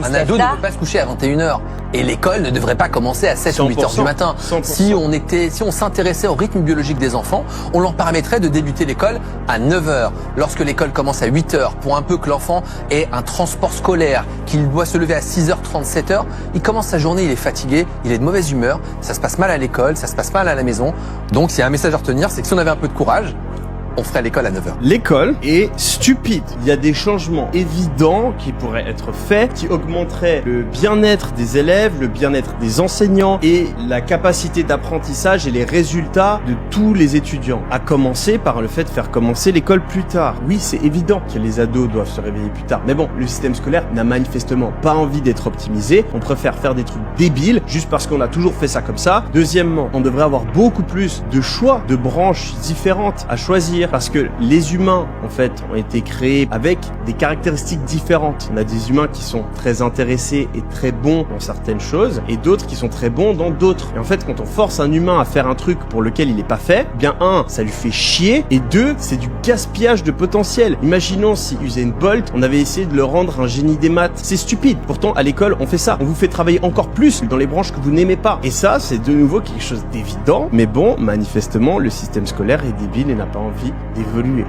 Un ado ne peut pas se coucher à 21h. Et l'école ne devrait pas commencer à 7 ou 8 heures du matin. 100%. Si on s'intéressait au rythme biologique des enfants, on leur permettrait de débuter l'école à 9h. Lorsque l'école commence à 8h, pour un peu que l'enfant ait un transport scolaire, qu'il doit se lever à 6h30, 7h, il commence sa journée, il est fatigué, il est de mauvaise humeur, ça se passe mal à l'école, ça se passe mal à la maison. Donc s'il y a un message à retenir, c'est que si on avait un peu de courage, on ferait l'école à 9h. L'école est stupide. Il y a des changements évidents qui pourraient être faits, qui augmenteraient le bien-être des élèves, le bien-être des enseignants et la capacité d'apprentissage et les résultats de tous les étudiants. À commencer par le fait de faire commencer l'école plus tard. Oui, c'est évident que les ados doivent se réveiller plus tard. Mais bon, le système scolaire n'a manifestement pas envie d'être optimisé. On préfère faire des trucs débiles juste parce qu'on a toujours fait ça comme ça. Deuxièmement, on devrait avoir beaucoup plus de choix, de branches différentes à choisir. Parce que les humains, en fait, ont été créés avec des caractéristiques différentes. On a des humains qui sont très intéressés et très bons dans certaines choses, et d'autres qui sont très bons dans d'autres. Et en fait, quand on force un humain à faire un truc pour lequel il n'est pas fait, eh bien ça lui fait chier, et c'est du gaspillage de potentiel. Imaginons si Usain Bolt, on avait essayé de le rendre un génie des maths. C'est stupide. Pourtant, à l'école, on fait ça. On vous fait travailler encore plus dans les branches que vous n'aimez pas. Et ça, c'est de nouveau quelque chose d'évident. Mais bon, manifestement, le système scolaire est débile et n'a pas envie d'évoluer.